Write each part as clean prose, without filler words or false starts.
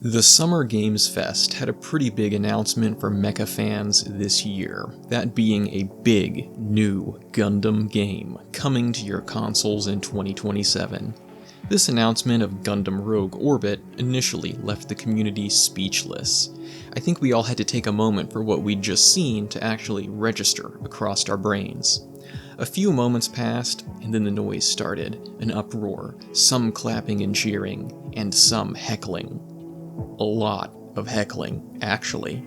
The Summer Games Fest had a pretty big announcement for mecha fans this year, that being a big, new Gundam game coming to your consoles in 2027. This announcement of Gundam Rogue Orbit initially left the community speechless. I think we all had to take a moment for what we'd just seen to actually register across our brains. A few moments passed, and then the noise started, an uproar, some clapping and cheering, and some heckling. A lot of heckling, actually.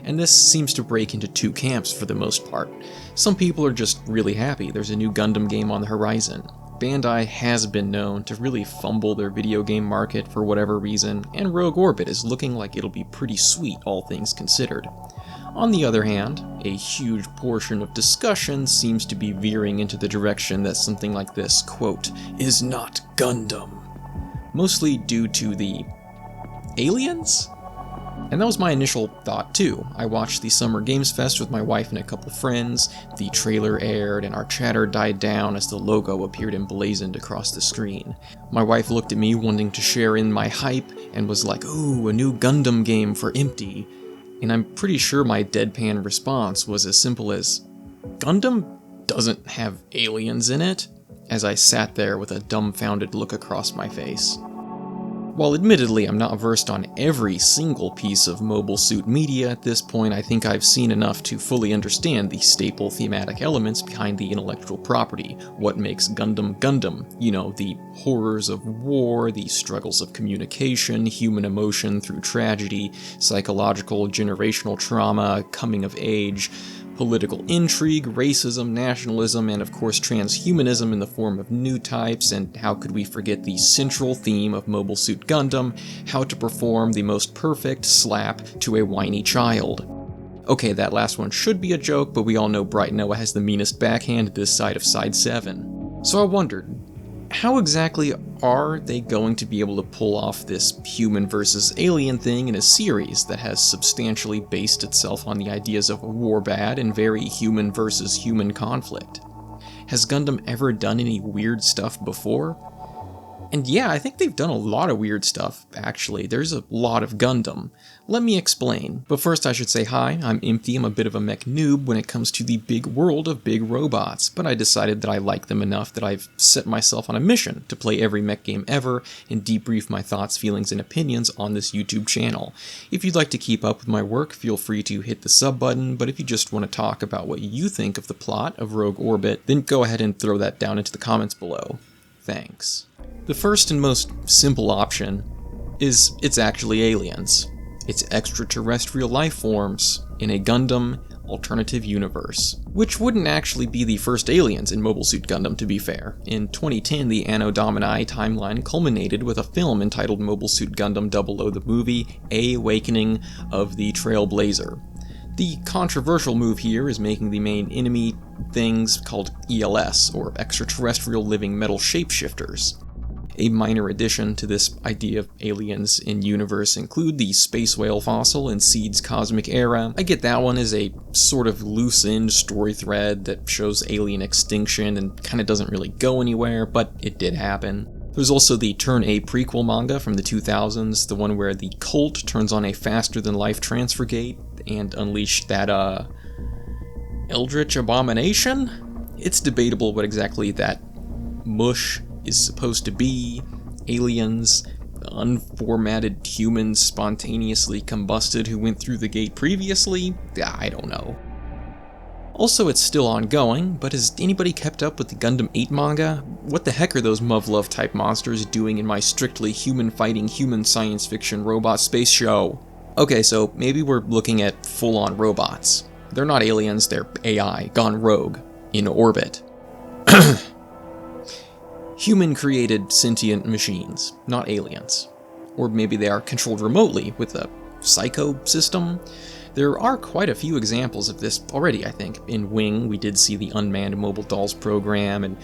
And this seems to break into two camps for the most part. Some people are just really happy there's a new Gundam game on the horizon. Bandai has been known to really fumble their video game market for whatever reason, and Rogue Orbit is looking like it'll be pretty sweet, all things considered. On the other hand, a huge portion of discussion seems to be veering into the direction that something like this, quote, is not Gundam. Mostly due to the aliens? And that was my initial thought too. I watched the Summer Games Fest with my wife and a couple friends, the trailer aired, and our chatter died down as the logo appeared emblazoned across the screen. My wife looked at me wanting to share in my hype and was like, ooh, a new Gundam game for Empty. And I'm pretty sure my deadpan response was as simple as, Gundam doesn't have aliens in it? As I sat there with a dumbfounded look across my face. While admittedly I'm not versed on every single piece of mobile suit media at this point, I think I've seen enough to fully understand the staple thematic elements behind the intellectual property. What makes Gundam Gundam? You know, the horrors of war, the struggles of communication, human emotion through tragedy, psychological, generational trauma, coming of age, political intrigue, racism, nationalism, and of course transhumanism in the form of new types, and how could we forget the central theme of Mobile Suit Gundam, how to perform the most perfect slap to a whiny child. Okay, that last one should be a joke, but we all know Bright Noah has the meanest backhand this side of Side 7. So I wondered, how exactly are they going to be able to pull off this human versus alien thing in a series that has substantially based itself on the ideas of warbad and very human versus human conflict? Has Gundam ever done any weird stuff before? And yeah, I think they've done a lot of weird stuff, actually. There's a lot of Gundam. Let me explain. But first I should say hi, I'm Empty. I'm a bit of a mech noob when it comes to the big world of big robots, but I decided that I like them enough that I've set myself on a mission to play every mech game ever and debrief my thoughts, feelings, and opinions on this YouTube channel. If you'd like to keep up with my work, feel free to hit the sub button, but if you just want to talk about what you think of the plot of Rogue Orbit, then go ahead and throw that down into the comments below. Thanks. The first and most simple option is it's actually aliens. It's extraterrestrial life forms in a Gundam alternative universe. Which wouldn't actually be the first aliens in Mobile Suit Gundam, to be fair. In 2010, the Anno Domini timeline culminated with a film entitled Mobile Suit Gundam 00 the movie, A Awakening of the Trailblazer. The controversial move here is making the main enemy things called ELS, or extraterrestrial living metal shapeshifters. A minor addition to this idea of aliens in universe include the space whale fossil in Seed's Cosmic Era. I get that one as a sort of loose-end story thread that shows alien extinction and kind of doesn't really go anywhere, but it did happen. There's also the Turn A prequel manga from the 2000s, the one where the cult turns on a faster-than-life transfer gate and unleash that, eldritch abomination? It's debatable what exactly that mush is supposed to be. Aliens, unformatted humans spontaneously combusted who went through the gate previously? I don't know. Also, it's still ongoing, but has anybody kept up with the Gundam 8 manga? What the heck are those Muv-Luv type monsters doing in my strictly human-fighting human science fiction robot space show? Okay, so maybe we're looking at full-on robots. They're not aliens, they're AI, gone rogue, in orbit. Human-created sentient machines, not aliens. Or maybe they are controlled remotely with a psycho system. There are quite a few examples of this already, I think. In Wing, we did see the Unmanned Mobile Dolls program, and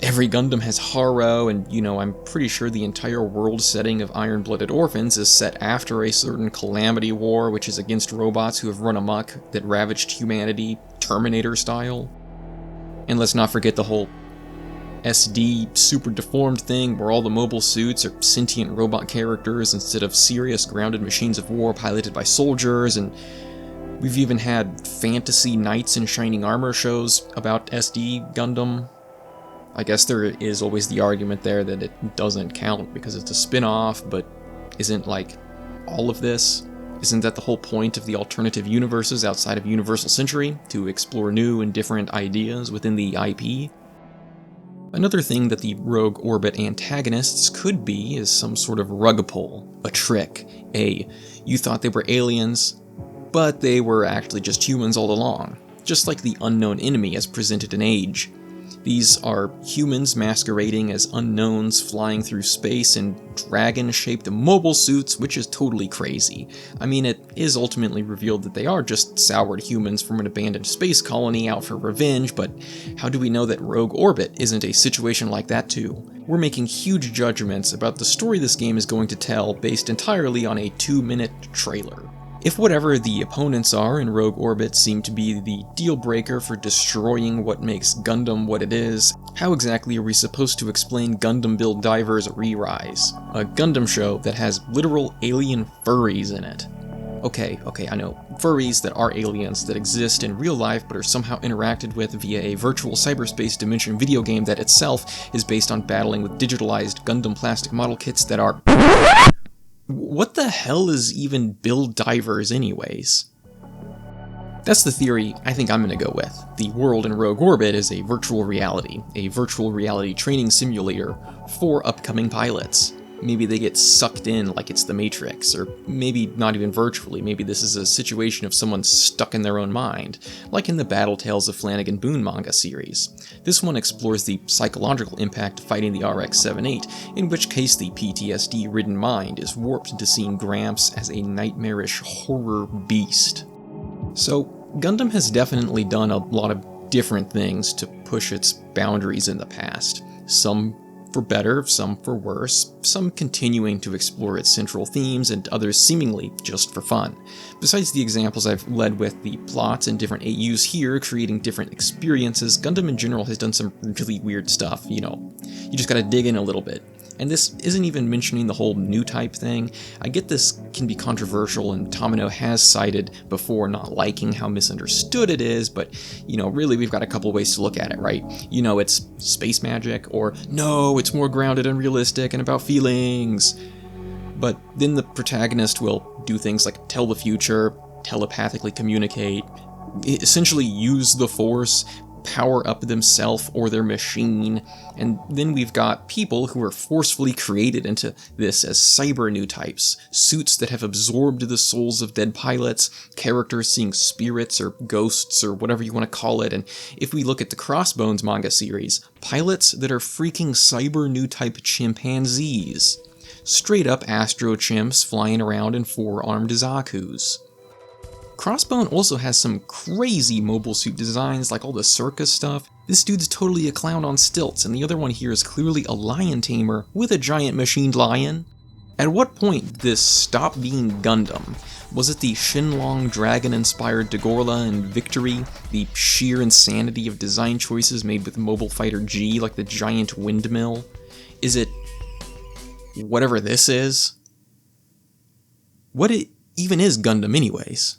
every Gundam has Haro, and I'm pretty sure the entire world setting of Iron-Blooded Orphans is set after a certain calamity war, which is against robots who have run amok that ravaged humanity, Terminator style. And let's not forget the whole SD super deformed thing where all the mobile suits are sentient robot characters instead of serious grounded machines of war piloted by soldiers, and we've even had fantasy knights in shining armor shows about SD Gundam. I guess there is always the argument there that it doesn't count because it's a spin-off, but isn't like all of this? Isn't that the whole point of the alternative universes outside of Universal Century, to explore new and different ideas within the IP? Another thing that the Rogue Orbit antagonists could be is some sort of rug pull, a trick, you thought they were aliens, but they were actually just humans all along, just like the unknown enemy as presented in Age. These are humans masquerading as unknowns flying through space in dragon-shaped mobile suits, which is totally crazy. I mean, it is ultimately revealed that they are just soured humans from an abandoned space colony out for revenge, but how do we know that Rogue Orbit isn't a situation like that too? We're making huge judgments about the story this game is going to tell based entirely on a 2-minute trailer. If whatever the opponents are in Rogue Orbit seem to be the deal breaker for destroying what makes Gundam what it is, how exactly are we supposed to explain Gundam Build Divers Re-Rise, a Gundam show that has literal alien furries in it? Okay, I know, furries that are aliens that exist in real life but are somehow interacted with via a virtual cyberspace dimension video game that itself is based on battling with digitalized Gundam plastic model kits that are... What the hell is even Build Divers anyways? That's the theory I think I'm going to go with. The world in Rogue Orbit is a virtual reality training simulator for upcoming pilots. Maybe they get sucked in like it's the Matrix, or maybe not even virtually, maybe this is a situation of someone stuck in their own mind, like in the Battle Tales of Flanagan Boone manga series. This one explores the psychological impact of fighting the RX-78, in which case the PTSD-ridden mind is warped into seeing Gramps as a nightmarish horror beast. So, Gundam has definitely done a lot of different things to push its boundaries in the past. Some for better, some for worse, some continuing to explore its central themes, and others seemingly just for fun. Besides the examples I've led with the plots and different AUs here creating different experiences, Gundam in general has done some really weird stuff, you just gotta dig in a little bit. And this isn't even mentioning the whole new type thing. I get this can be controversial, and Tomino has cited before not liking how misunderstood it is, but, really we've got a couple ways to look at it, right? It's space magic, or no, it's more grounded and realistic and about feelings. But then the protagonist will do things like tell the future, telepathically communicate, essentially use the Force, power up themselves or their machine, and then we've got people who are forcefully created into this as cyber new types, suits that have absorbed the souls of dead pilots, characters seeing spirits or ghosts or whatever you want to call it, and if we look at the Crossbones manga series, pilots that are freaking cyber new type chimpanzees. Straight up astro chimps flying around in 4-armed Zakus. Crossbone also has some crazy mobile suit designs, like all the circus stuff. This dude's totally a clown on stilts, and the other one here is clearly a lion tamer with a giant machined lion. At what point did this stop being Gundam? Was it the Shenlong dragon-inspired Dagorla and Victory, the sheer insanity of design choices made with Mobile Fighter G like the giant windmill? Is it whatever this is? What even is Gundam anyways?